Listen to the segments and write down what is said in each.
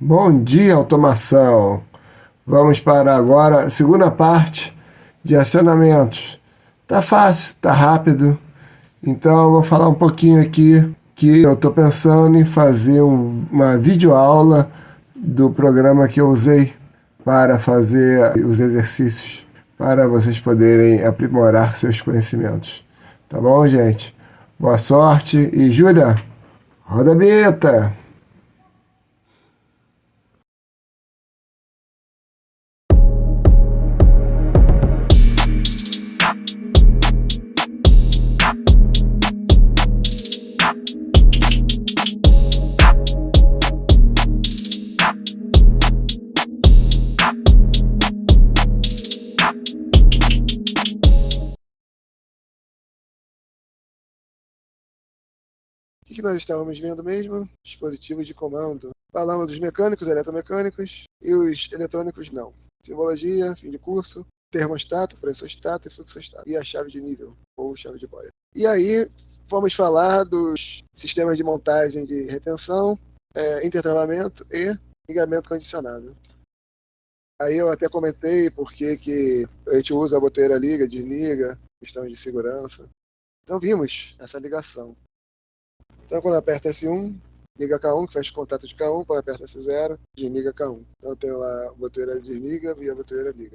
Bom dia, automação. Vamos para agora a segunda parte de acionamentos. Tá fácil, tá rápido. Então eu vou falar um pouquinho aqui que eu estou pensando em fazer uma videoaula do programa que eu usei para fazer os exercícios, para vocês poderem aprimorar seus conhecimentos. Tá bom, gente? Boa sorte e Júlia, roda a vinheta! O que nós estávamos vendo mesmo? Dispositivos de comando. Falamos dos mecânicos, eletromecânicos e os eletrônicos não. Simbologia, fim de curso, termostato, pressostato e fluxostato. E a chave de nível, ou chave de boia. E aí, vamos falar dos sistemas de montagem de retenção, intertravamento e ligamento condicionado. Aí eu até comentei por que a gente usa a botoeira liga, desliga, questão de segurança. Então vimos essa ligação. Então, quando eu aperto S1, liga K1, que fecha o contato de K1. Quando eu aperto S0, desliga K1. Então, eu tenho lá a botoeira desliga e a botoeira liga.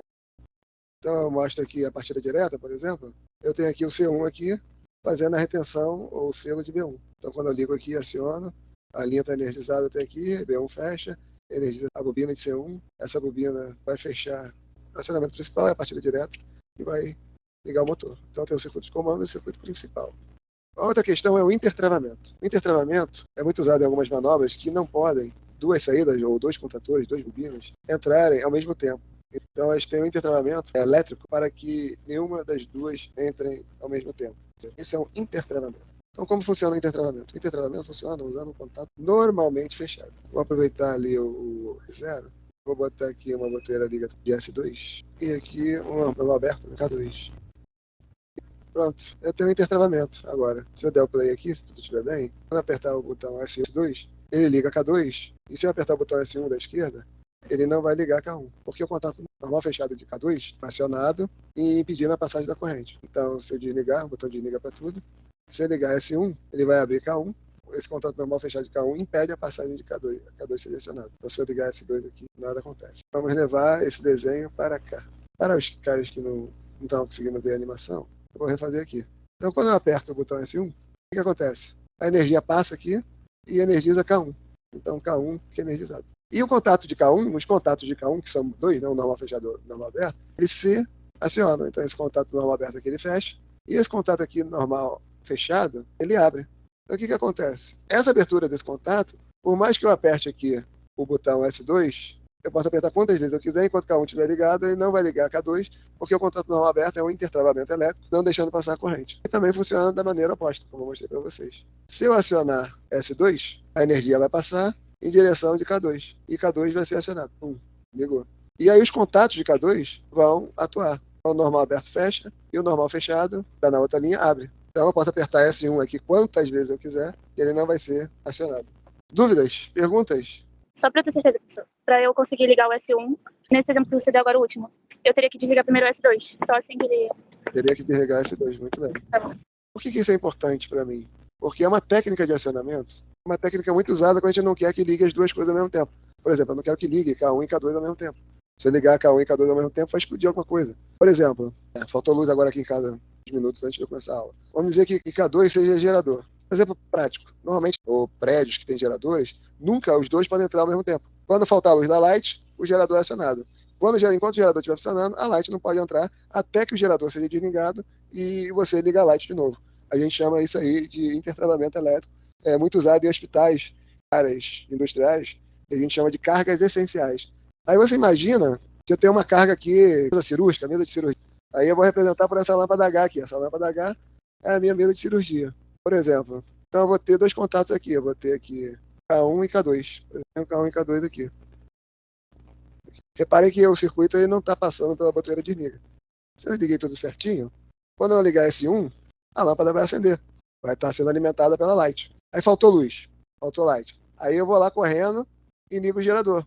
Então, eu mostro aqui a partida direta, por exemplo. Eu tenho aqui o C1 aqui, fazendo a retenção ou selo de B1. Então, quando eu ligo aqui, aciono, a linha está energizada até aqui, B1 fecha, energiza a bobina de C1. Essa bobina vai fechar o acionamento principal, é a partida direta, e vai ligar o motor. Então, tem o circuito de comando e o circuito principal. A outra questão é o intertravamento. O intertravamento é muito usado em algumas manobras que não podem duas saídas ou dois contatores, duas bobinas, entrarem ao mesmo tempo. Então elas têm um intertravamento elétrico para que nenhuma das duas entrem ao mesmo tempo. Isso é um intertravamento. Então como funciona o intertravamento? O intertravamento funciona usando um contato normalmente fechado. Vou aproveitar ali o zero. Vou botar aqui uma botoeira liga de S2 e aqui um aberto no K2. Pronto, eu tenho um intertravamento agora. Se eu der o play aqui, se tudo estiver bem, quando eu apertar o botão S2, ele liga K2, e se eu apertar o botão S1 da esquerda, ele não vai ligar K1, porque o contato normal fechado de K2 é acionado e impedindo a passagem da corrente. Então, se eu desligar, o botão desliga para tudo. Se eu ligar S1, ele vai abrir K1. Esse contato normal fechado de K1 impede a passagem de K2, K2 selecionado. Então, se eu ligar S2 aqui, nada acontece. Vamos levar esse desenho para cá. Para os caras que não estão conseguindo ver a animação, eu vou refazer aqui. Então, quando eu aperto o botão S1, o que acontece? A energia passa aqui e energiza K1. Então, K1 que é energizado. E o contato de K1, os contatos de K1, que são dois, né, o normal fechado e o normal aberto, eles se acionam. Então, esse contato normal aberto aqui, ele fecha. E esse contato aqui normal fechado, ele abre. Então, o que acontece? Essa abertura desse contato, por mais que eu aperte aqui o botão S2, eu posso apertar quantas vezes eu quiser, enquanto K1 estiver ligado, ele não vai ligar K2, porque o contato normal aberto é um intertravamento elétrico, não deixando passar a corrente. E também funciona da maneira oposta, como eu mostrei para vocês. Se eu acionar S2, a energia vai passar em direção de K2, e K2 vai ser acionado. Ligou. E aí os contatos de K2 vão atuar. O normal aberto fecha, e o normal fechado, está na outra linha, abre. Então eu posso apertar S1 aqui quantas vezes eu quiser, e ele não vai ser acionado. Dúvidas? Perguntas? Só para eu ter certeza, professor, para eu conseguir ligar o S1, nesse exemplo que você deu agora, o último, eu teria que desligar primeiro o S2, só assim que ele... Teria que desligar S2, muito bem. Tá bom. Por que isso é importante para mim? Porque é uma técnica de acionamento, uma técnica muito usada quando a gente não quer que ligue as duas coisas ao mesmo tempo. Por exemplo, eu não quero que ligue K1 e K2 ao mesmo tempo. Se eu ligar K1 e K2 ao mesmo tempo, vai explodir alguma coisa. Por exemplo, faltou luz agora aqui em casa, uns minutos antes de eu começar a aula. Vamos dizer que K2 seja gerador. Exemplo prático. Normalmente, ou prédios que têm geradores, nunca os dois podem entrar ao mesmo tempo. Quando faltar a luz da light, o gerador é acionado. Enquanto o gerador estiver funcionando, a light não pode entrar até que o gerador seja desligado e você liga a light de novo. A gente chama isso aí de intertravamento elétrico. É muito usado em hospitais, áreas industriais, que a gente chama de cargas essenciais. Aí você imagina que eu tenho uma carga aqui, mesa cirúrgica, mesa de cirurgia. Aí eu vou representar por essa lâmpada H aqui. Essa lâmpada H é a minha mesa de cirurgia, por exemplo. Então eu vou ter dois contatos aqui. Eu vou ter aqui K1 e K2. Por exemplo, K1 e K2 aqui. Reparem que o circuito ele não está passando pela botoeira de liga. Se eu liguei tudo certinho, quando eu ligar S1, a lâmpada vai acender. Vai estar sendo alimentada pela light. Aí faltou luz. Faltou light. Aí eu vou lá correndo e ligo o gerador.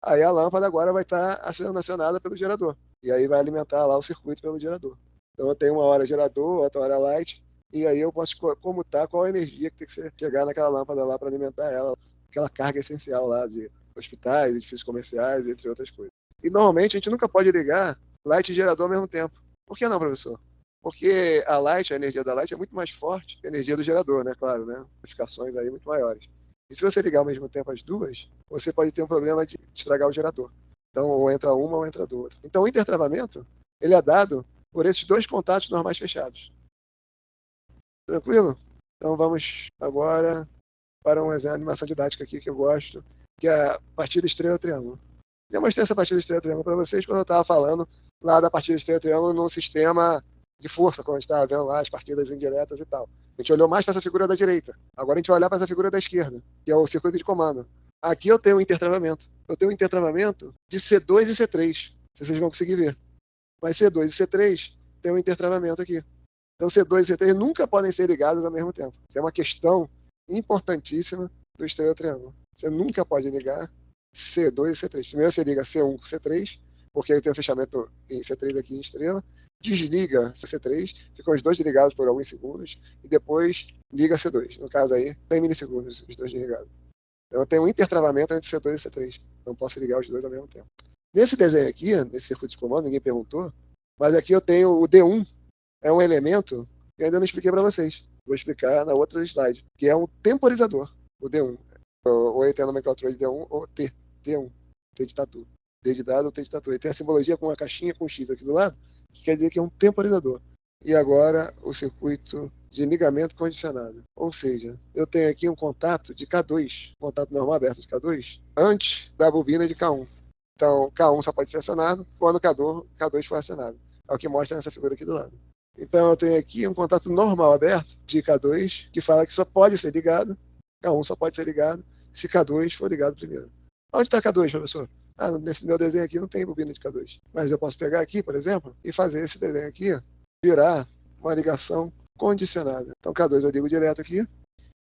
Aí a lâmpada agora vai estar sendo acionada pelo gerador. E aí vai alimentar lá o circuito pelo gerador. Então eu tenho uma hora gerador, outra hora light, e aí eu posso comutar qual a energia que tem que chegar naquela lâmpada lá para alimentar ela, aquela carga essencial lá de hospitais, edifícios comerciais, entre outras coisas. E normalmente a gente nunca pode ligar light e gerador ao mesmo tempo. Por que não, professor? Porque a light, a energia da light é muito mais forte que a energia do gerador, né? Claro, né? Amplificações aí muito maiores. E se você ligar ao mesmo tempo as duas, você pode ter um problema de estragar o gerador. Então, ou entra uma ou entra do outro. Então, o intertravamento, ele é dado por esses dois contatos normais fechados. Tranquilo? Então, vamos agora para uma animação didática aqui que eu gosto, que é a partida estrela-triângulo. Já mostrei essa partida estrela-triângulo para vocês quando eu estava falando lá da partida estrela-triângulo num sistema de força, quando a gente estava vendo lá as partidas indiretas e tal. A gente olhou mais para essa figura da direita. Agora a gente vai olhar para essa figura da esquerda, que é o circuito de comando. Aqui eu tenho um intertravamento. Eu tenho um intertravamento de C2 e C3, se vocês vão conseguir ver. Mas C2 e C3 tem um intertravamento aqui. Então C2 e C3 nunca podem ser ligados ao mesmo tempo. Isso é uma questão importantíssima do estrela-triângulo. Você nunca pode ligar C2 e C3. Primeiro você liga C1 com C3, porque aí tem um fechamento em C3 aqui em estrela. Desliga C3, ficam os dois ligados por alguns segundos, e depois liga C2. No caso aí, 100 milissegundos, os dois ligados. Então eu tenho um intertravamento entre C2 e C3. Não posso ligar os dois ao mesmo tempo. Nesse desenho aqui, nesse circuito de comando, ninguém perguntou, mas aqui eu tenho o D1, é um elemento que eu ainda não expliquei para vocês. Vou explicar na outra slide, que é um temporizador, o D1. Ou ele tem a nomenclatura de D1 ou T, T1, T de tatu. D de dado ou T de tatu. Ele tem a simbologia com uma caixinha com X aqui do lado, que quer dizer que é um temporizador. E agora o circuito de ligamento condicionado. Ou seja, eu tenho aqui um contato de K2, contato normal aberto de K2, antes da bobina de K1. Então, K1 só pode ser acionado quando K2 for acionado. É o que mostra nessa figura aqui do lado. Então, eu tenho aqui um contato normal aberto de K2, que fala que só pode ser ligado, K1 só pode ser ligado, se K2 for ligado primeiro. Onde está K2, professor? Nesse meu desenho aqui não tem bobina de K2. Mas eu posso pegar aqui, por exemplo, e fazer esse desenho aqui, virar uma ligação condicionada. Então, K2 eu ligo direto aqui.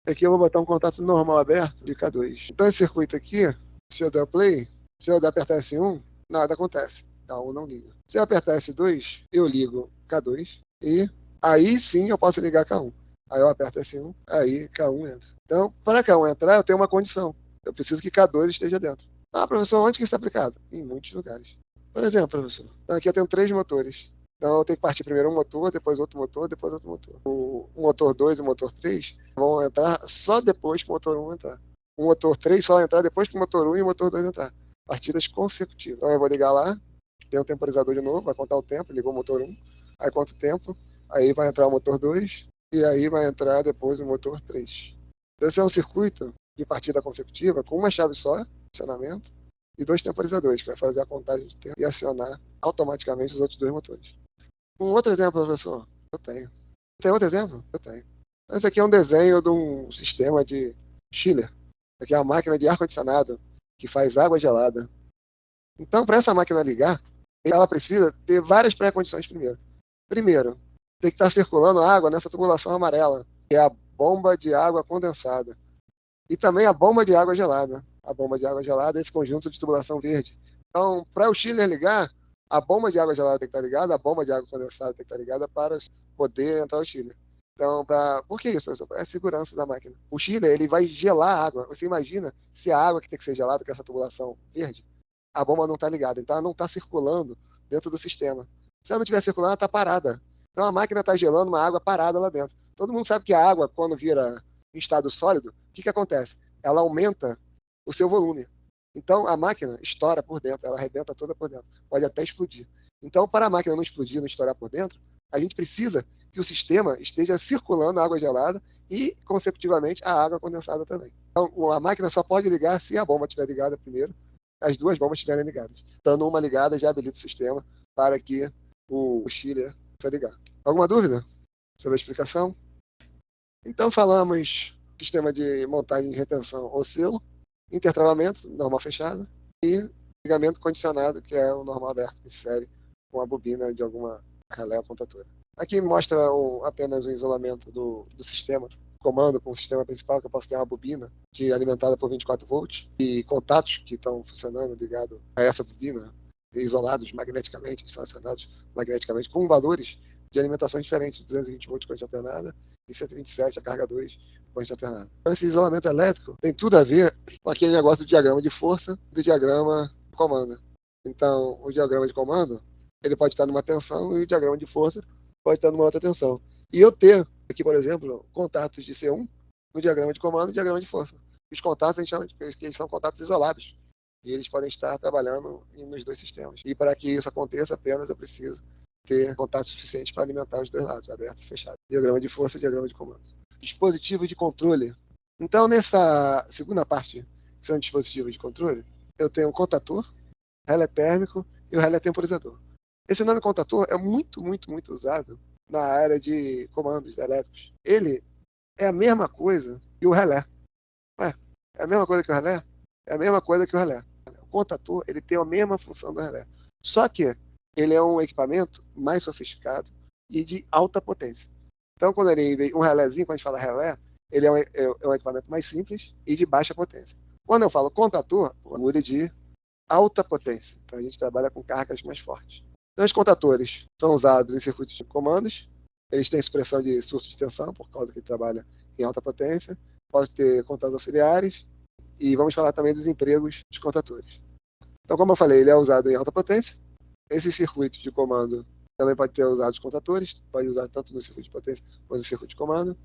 Aqui eu vou botar um contato normal aberto de K2. Então, esse circuito aqui, se eu der play, se eu apertar S1, nada acontece. K1 não liga. Se eu apertar S2, eu ligo K2 e aí sim eu posso ligar K1. Aí eu aperto S1, aí K1 entra. Então, para K1 entrar, eu tenho uma condição. Eu preciso que K2 esteja dentro. Professor, onde que isso é aplicado? Em muitos lugares. Por exemplo, professor, então aqui eu tenho 3 motores. Então eu tenho que partir primeiro um motor, depois outro motor, depois outro motor. O motor 2 e o motor 3 vão entrar só depois que o motor 1 entrar. O motor 3 só vai entrar depois que o motor 1 e o motor 2 entrar. Partidas consecutivas. Então eu vou ligar lá, tem um temporizador de novo, vai contar o tempo, ligou o motor 1, aí conta o tempo, aí vai entrar o motor 2 e aí vai entrar depois o motor 3. Então esse é um circuito de partida consecutiva com uma chave só, acionamento, e 2 temporizadores, que vai fazer a contagem de tempo e acionar automaticamente os outros 2 motores. Um outro exemplo, professor? Eu tenho. Tem outro exemplo? Eu tenho. Então, esse aqui é um desenho de um sistema de chiller. Essa aqui é uma máquina de ar-condicionado que faz água gelada. Então, para essa máquina ligar, ela precisa ter várias pré-condições primeiro. Primeiro, tem que estar circulando água nessa tubulação amarela, que é a bomba de água condensada. E também a bomba de água gelada. A bomba de água gelada é esse conjunto de tubulação verde. Então, para o chiller ligar, a bomba de água gelada tem que estar ligada, a bomba de água condensada tem que estar ligada para poder entrar o chiller. Então, por que isso, professor? É a segurança da máquina. O chiller, ele vai gelar a água. Você imagina se a água que tem que ser gelada, que é essa tubulação verde, a bomba não está ligada. Então, ela não está circulando dentro do sistema. Se ela não estiver circulando, ela está parada. Então, a máquina está gelando uma água parada lá dentro. Todo mundo sabe que a água, quando vira em estado sólido, o que acontece? Ela aumenta o seu volume. Então, a máquina estoura por dentro, ela arrebenta toda por dentro. Pode até explodir. Então, para a máquina não explodir, não estourar por dentro, a gente precisa que o sistema esteja circulando a água gelada e, consecutivamente, a água condensada também. Então, a máquina só pode ligar se a bomba estiver ligada primeiro, as 2 bombas estiverem ligadas. Estando uma ligada, já habilita o sistema para que o chiller possa ligar. Alguma dúvida sobre a explicação? Então, falamos sistema de montagem de retenção ou selo, intertravamento, normal fechado, e ligamento condicionado, que é o normal aberto, que insere com a bobina de alguma relé ou contatora. Aqui mostra apenas o isolamento do sistema comando com o sistema principal, que eu posso ter uma bobina alimentada por 24 volts e contatos que estão funcionando ligados a essa bobina, isolados magneticamente, que são acionados magneticamente, com valores de alimentação diferentes, 220 volts corrente alternada e 127 a carga 2 corrente alternada. Então, esse isolamento elétrico tem tudo a ver com aquele negócio do diagrama de força e do diagrama de comando. Então, o diagrama de comando ele pode estar numa tensão e o diagrama de força pode estar numa outra tensão. E eu ter aqui, por exemplo, contatos de C1 no diagrama de comando e diagrama de força. Os contatos a gente chama de que eles são contatos isolados. E eles podem estar trabalhando nos dois sistemas. E para que isso aconteça, apenas eu preciso ter contato suficiente para alimentar os dois lados, aberto e fechado. Diagrama de força e diagrama de comando. Dispositivo de controle. Então, nessa segunda parte, que são dispositivos de controle, eu tenho um contator, relé térmico e o relé temporizador. Esse nome contator é muito, muito, muito usado na área de comandos elétricos. Ele é a mesma coisa que o relé. Ué, é a mesma coisa que o relé? É a mesma coisa que o relé. O contator ele tem a mesma função do relé. Só que ele é um equipamento mais sofisticado e de alta potência. Então, quando ele um relézinho, quando a gente fala relé, ele é um equipamento mais simples e de baixa potência. Quando eu falo contator, eu de alta potência. Então, a gente trabalha com cargas mais fortes. Então, os contatores são usados em circuitos de comandos. Eles têm supressão de surto de tensão, por causa que ele trabalha em alta potência. Pode ter contatos auxiliares. E vamos falar também dos empregos dos contatores. Então, como eu falei, ele é usado em alta potência. Esses circuitos de comando também pode ter usado os contatores. Pode usar tanto no circuito de potência quanto no circuito de comando.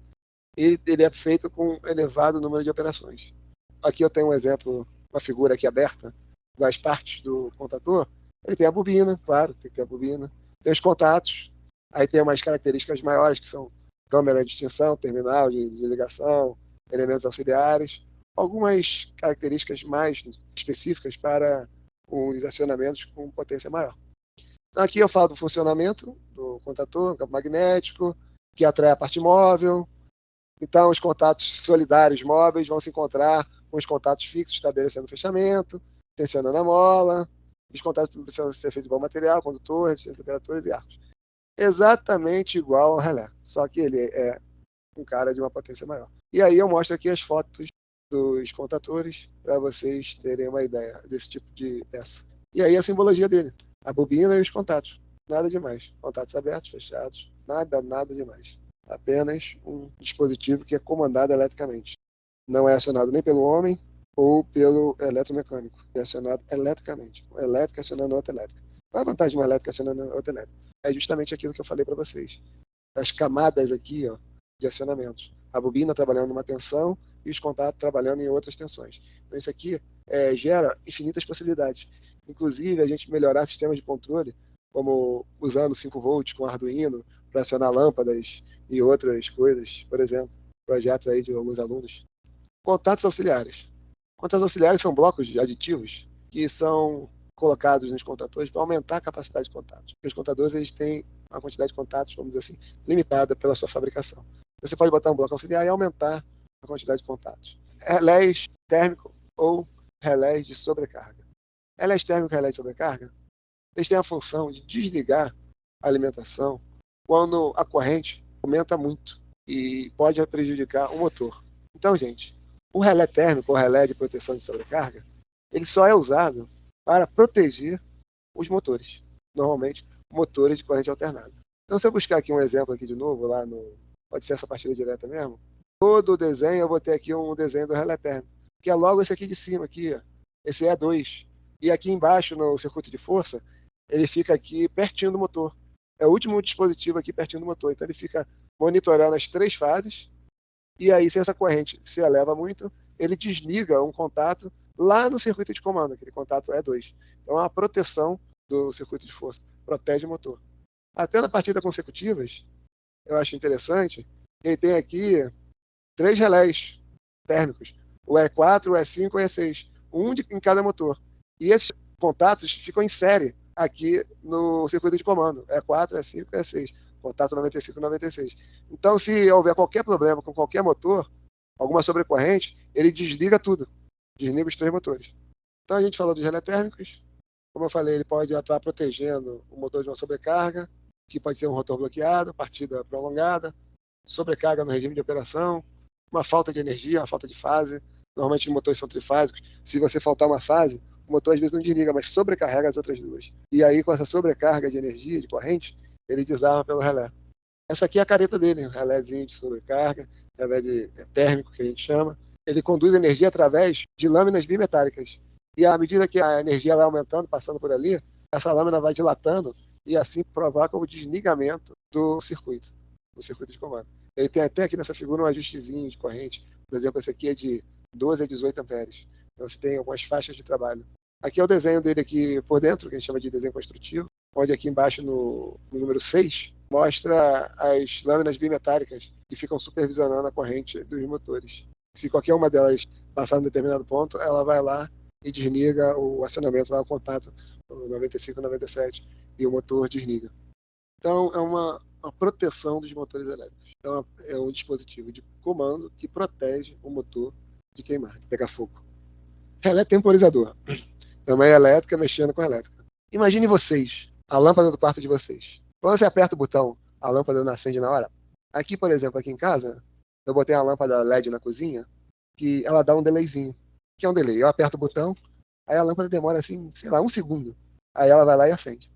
E ele é feito com elevado número de operações. Aqui eu tenho um exemplo, uma figura aqui aberta, das partes do contator. Ele tem a bobina, claro, tem que ter a bobina. Tem os contatos. Aí tem umas características maiores, que são câmera de extinção, terminal de ligação, elementos auxiliares. Algumas características mais específicas para os acionamentos com potência maior. Então, aqui eu falo do funcionamento do contator, campo magnético, que atrai a parte móvel. Então, os contatos solidários móveis vão se encontrar com os contatos fixos, estabelecendo fechamento, tensionando a mola. Os contatos precisam ser feitos igual material, condutores, temperaturas e arcos. Exatamente igual ao relé, só que ele é um cara de uma potência maior. E aí eu mostro aqui as fotos dos contatores para vocês terem uma ideia desse tipo de peça. E aí a simbologia dele, a bobina e os contatos. Nada demais. Contatos abertos, fechados, nada demais. Apenas um dispositivo que é comandado eletricamente. Não é acionado nem pelo homem ou pelo eletromecânico. É acionado eletricamente. Uma elétrica acionando outra elétrica. Qual é a vantagem de uma elétrica acionando outra elétrica? É justamente aquilo que eu falei para vocês. As camadas aqui, ó, de acionamentos. A bobina trabalhando numa tensão e os contatos trabalhando em outras tensões. Então isso aqui gera infinitas possibilidades. Inclusive a gente melhorar sistemas de controle, como usando 5 volts com Arduino para acionar lâmpadas e outras coisas, por exemplo, projetos aí de alguns alunos. Contatos auxiliares. Contatos auxiliares são blocos de aditivos que são colocados nos contatores para aumentar a capacidade de contatos. Porque os contadores eles têm uma quantidade de contatos, vamos dizer assim, limitada pela sua fabricação. Você pode botar um bloco auxiliar e aumentar a quantidade de contatos. Relés térmico ou relés de sobrecarga. Relés térmico e relés de sobrecarga, eles têm a função de desligar a alimentação quando a corrente aumenta muito e pode prejudicar o motor. Então, gente, o relé térmico ou relé de proteção de sobrecarga, ele só é usado para proteger os motores. Normalmente, motores de corrente alternada. Então, se eu buscar aqui um exemplo aqui de novo, lá no pode ser essa partida direta mesmo, todo o desenho eu vou ter aqui um desenho do relé térmico, que é logo esse aqui de cima, aqui, ó, esse E2. E aqui embaixo, no circuito de força, ele fica aqui pertinho do motor. É o último dispositivo aqui pertinho do motor. Então ele fica monitorando as 3 fases. E aí, se essa corrente se eleva muito, ele desliga um contato lá no circuito de comando. Aquele contato E2. Então é uma proteção do circuito de força. Protege o motor. Até na partida consecutivas, eu acho interessante, ele tem aqui 3 relés térmicos. O E4, o E5 e o E6. Um em cada motor. E esses contatos ficam em série aqui no circuito de comando. E4, E5 e E6. Contato 95 e 96. Então, se houver qualquer problema com qualquer motor, alguma sobrecorrente, ele desliga tudo. Desliga os 3 motores. Então, a gente falou dos relés térmicos. Como eu falei, ele pode atuar protegendo o motor de uma sobrecarga, que pode ser um rotor bloqueado, partida prolongada, sobrecarga no regime de operação, uma falta de energia, uma falta de fase. Normalmente os motores são trifásicos. Se você faltar uma fase, o motor às vezes não desliga, mas sobrecarrega as outras duas. E aí, com essa sobrecarga de energia, de corrente, ele desarma pelo relé. Essa aqui é a careta dele, um relézinho de sobrecarga, relé térmico, que a gente chama. Ele conduz energia através de lâminas bimetálicas. E à medida que a energia vai aumentando, passando por ali, essa lâmina vai dilatando e assim provoca o desligamento do circuito de comando. Ele tem até aqui nessa figura um ajustezinho de corrente. Por exemplo, esse aqui é de 12 a 18 amperes. Então você tem algumas faixas de trabalho. Aqui é o desenho dele aqui por dentro, que a gente chama de desenho construtivo, onde aqui embaixo no número 6 mostra as lâminas bimetálicas que ficam supervisionando a corrente dos motores. Se qualquer uma delas passar em um determinado ponto, ela vai lá e desliga o acionamento, lá, o contato, no 95, 97, e o motor desliga. Então, é uma proteção dos motores elétricos. Então, é um dispositivo de comando que protege o motor de queimar, de pegar fogo. Relé temporizador. Também é elétrica, mexendo com elétrica. Imagine vocês, a lâmpada do quarto de vocês. Quando você aperta o botão, a lâmpada não acende na hora. Aqui, por exemplo, aqui em casa, eu botei a lâmpada LED na cozinha, que ela dá um delayzinho. O que é um delay? Eu aperto o botão, aí a lâmpada demora assim, sei lá, 1 segundo. Aí ela vai lá e acende.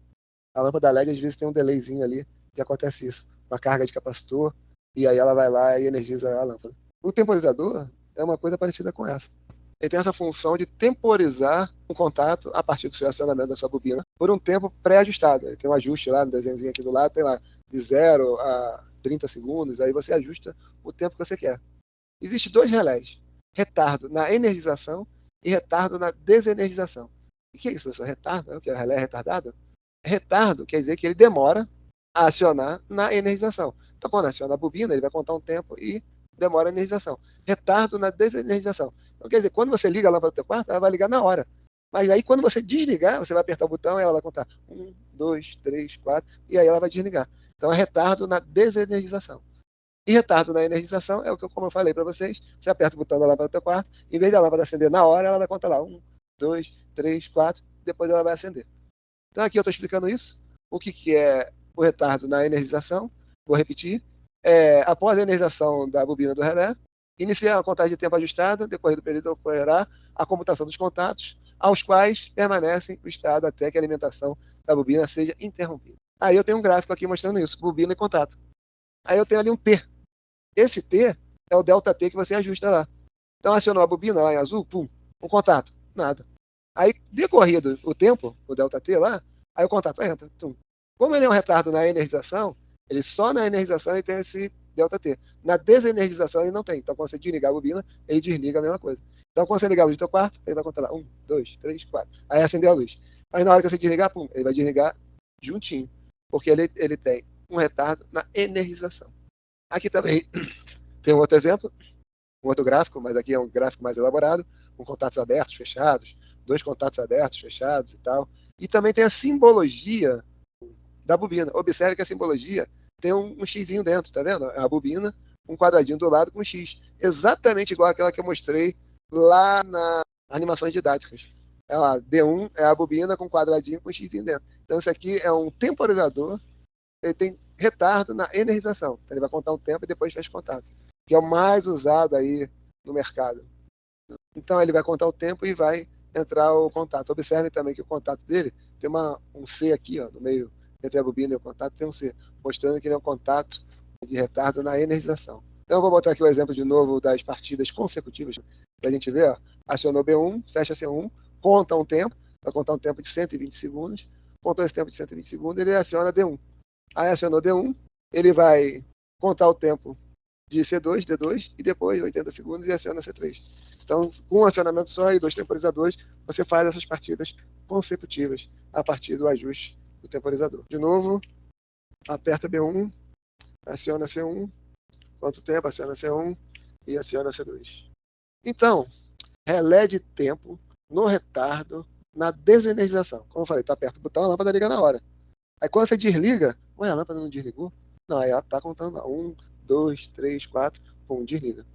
A lâmpada LED às vezes tem um delayzinho ali, que acontece isso. Uma carga de capacitor, e aí ela vai lá e energiza a lâmpada. O temporizador é uma coisa parecida com essa. Ele tem essa função de temporizar um contato a partir do seu acionamento da sua bobina por um tempo pré-ajustado. Ele tem um ajuste lá no desenhozinho aqui do lado, tem lá de 0 a 30 segundos, aí você ajusta o tempo que você quer. Existem 2 relés, retardo na energização e retardo na desenergização. O que é isso, professor? Retardo? É o que? O relé é retardado? Retardo quer dizer que ele demora a acionar na energização. Então, quando aciona a bobina, ele vai contar um tempo e demora a energização. Retardo na desenergização. Então, quer dizer, quando você liga a lâmpada do teu quarto, ela vai ligar na hora. Mas aí, quando você desligar, você vai apertar o botão e ela vai contar 1, 2, 3, 4, e aí ela vai desligar. Então, é retardo na desenergização. E retardo na energização é o que, como eu falei para vocês, você aperta o botão da lâmpada do teu quarto, em vez da lâmpada acender na hora, ela vai contar lá 1, 2, 3, 4, depois ela vai acender. Então, aqui eu estou explicando isso. O que é o retardo na energização? Vou repetir. Após a energização da bobina do relé, iniciar a contagem de tempo ajustada, depois do período ocorrerá a comutação dos contatos, aos quais permanecem o estado até que a alimentação da bobina seja interrompida. Aí eu tenho um gráfico aqui mostrando isso, bobina e contato. Aí eu tenho ali um T. Esse T é o delta T que você ajusta lá. Então acionou a bobina lá em azul, pum, um contato, nada. Aí, decorrido o tempo, o delta T lá, aí o contato entra. Tum. Como ele é um retardo na energização, ele só na energização ele tem esse delta T. Na desenergização ele não tem. Então, quando você desligar a bobina, ele desliga a mesma coisa. Então, quando você ligar a luz do teu quarto, ele vai contar lá 1, 2, 3, 4. Aí acendeu a luz. Mas na hora que você desligar, pum, ele vai desligar juntinho. Porque ele tem um retardo na energização. Aqui também tem um outro exemplo, um outro gráfico, mas aqui é um gráfico mais elaborado, com contatos abertos, fechados, 2 contatos abertos, fechados e tal. E também tem a simbologia da bobina. Observe que a simbologia tem um xizinho dentro, tá vendo? A bobina, um quadradinho do lado com um X. Exatamente igual àquela que eu mostrei lá nas animações didáticas. É lá, D1 é a bobina com quadradinho com um xizinho dentro. Então, isso aqui é um temporizador, ele tem retardo na energização. Então, ele vai contar um tempo e depois faz contato, que é o mais usado aí no mercado. Então, ele vai contar o tempo e vai entrar o contato. Observe também que o contato dele tem um C aqui, ó, no meio, entre a bobina e o contato, tem um C, mostrando que ele é um contato de retardo na energização. Então, eu vou botar aqui o exemplo de novo das partidas consecutivas, para a gente ver. Ó. Acionou B1, fecha C1, conta um tempo, vai contar um tempo de 120 segundos, contou esse tempo de 120 segundos, ele aciona D1. Aí acionou D1, ele vai contar o tempo de C2, D2, e depois 80 segundos e aciona C3. Então, com um acionamento só e 2 temporizadores, você faz essas partidas consecutivas a partir do ajuste do temporizador. De novo, aperta B1, aciona C1, quanto tempo? Aciona C1 e aciona C2. Então, relé de tempo no retardo, na desenergização. Como eu falei, tu aperta o botão, a lâmpada liga na hora. Aí quando você desliga, ué, a lâmpada não desligou? Não, aí ela está contando 1, 2, 3, 4, pum, desliga.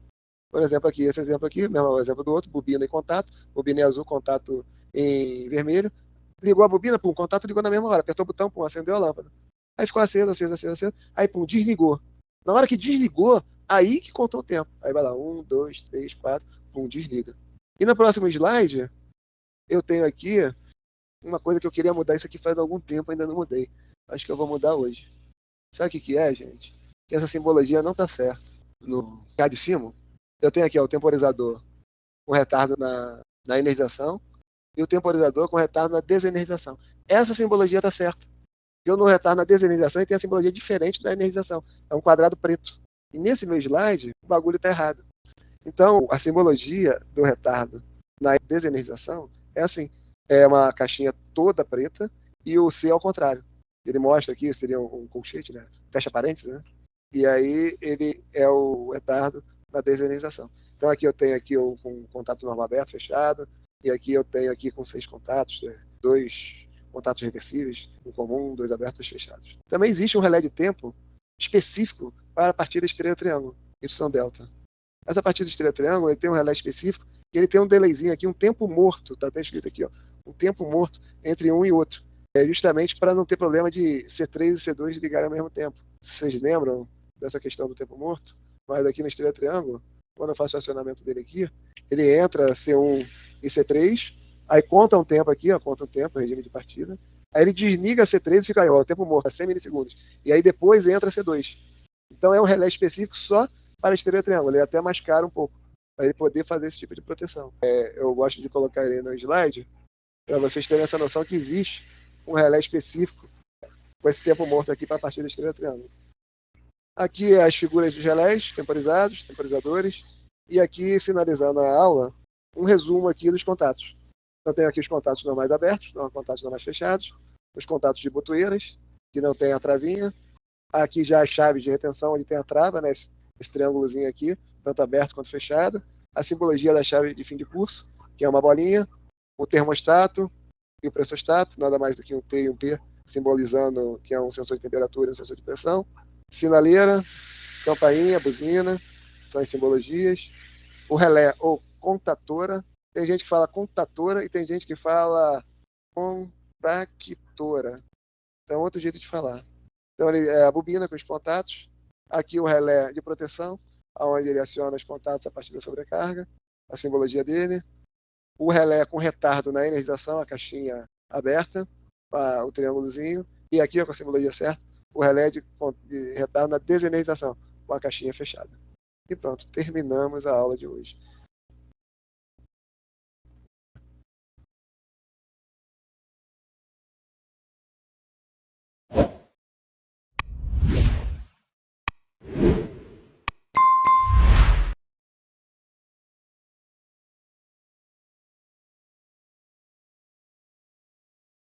Por exemplo, aqui, esse exemplo aqui, mesmo exemplo do outro, bobina e contato, bobina em azul, contato em vermelho. Ligou a bobina, pum, contato ligou na mesma hora, apertou o botão, pum, acendeu a lâmpada. Aí ficou acesa, acesa, acesa, acesa, aí pum, desligou. Na hora que desligou, Aí que contou o tempo. Aí vai lá, 1, 2, 3, 4, pum, desliga. E no próximo slide, eu tenho aqui uma coisa que eu queria mudar. Isso aqui faz algum tempo, ainda não mudei. Acho que eu vou mudar hoje. Sabe o que que é, gente? Que essa simbologia não tá certa. No cá de cima, eu tenho aqui ó, o temporizador com retardo na energização e o temporizador com retardo na desenergização. Essa simbologia tá certa. Eu no retardo na desenergização e tem a simbologia diferente da energização. É um quadrado preto. E nesse meu slide, o bagulho tá errado. Então, a simbologia do retardo na desenergização é assim: é uma caixinha toda preta e o C ao contrário. Ele mostra aqui, seria um colchete, né? Fecha parênteses, né? E aí ele é o retardo na desenergização. Então aqui eu tenho aqui com um contato normal aberto, fechado, e aqui eu tenho aqui com 6 contatos, 2 contatos reversíveis, um comum, 2 abertos e fechados. Também existe um relé de tempo específico para a partida estrela triângulo, Y delta. Essa partida estrela triângulo ele tem um relé específico e ele tem um delayzinho aqui, um tempo morto, tá até escrito aqui, ó, um tempo morto entre um e outro. É justamente para não ter problema de C3 e C2 ligarem ao mesmo tempo. Vocês lembram dessa questão do tempo morto? Mas aqui na estrela triângulo, quando eu faço o acionamento dele aqui, ele entra C1 e C3, aí conta um tempo aqui, ó, conta um tempo, regime de partida. Aí ele desliga C3 e fica aí, ó, o tempo morto, a 100 milissegundos. E aí depois entra C2. Então é um relé específico só para a estrela triângulo. Ele é até mais caro um pouco, para ele poder fazer esse tipo de proteção. Eu gosto de colocar ele no slide, para vocês terem essa noção que existe um relé específico com esse tempo morto aqui para a partida estrela triângulo. Aqui as figuras dos relés, temporizados, temporizadores, e aqui, finalizando a aula, um resumo aqui dos contatos. Eu tenho aqui os contatos normais abertos, os contatos normais fechados, os contatos de botoeiras, que não tem a travinha, aqui já as chaves de retenção, onde tem a trava, né, esse triângulozinho aqui, tanto aberto quanto fechado, a simbologia da chave de fim de curso, que é uma bolinha, o termostato e o pressostato, nada mais do que um T e um P, simbolizando que é um sensor de temperatura e um sensor de pressão, sinaleira, campainha, buzina, são as simbologias, o relé ou contatora, tem gente que fala contatora e tem gente que fala contactora, então outro jeito de falar. Então ele é a bobina com os contatos, aqui o relé de proteção, onde ele aciona os contatos a partir da sobrecarga, a simbologia dele, o relé com retardo na energização, a caixinha aberta, o triângulozinho, e aqui com a simbologia certa, o relé de retardo na desenergização, com a caixinha fechada. E pronto, terminamos a aula de hoje.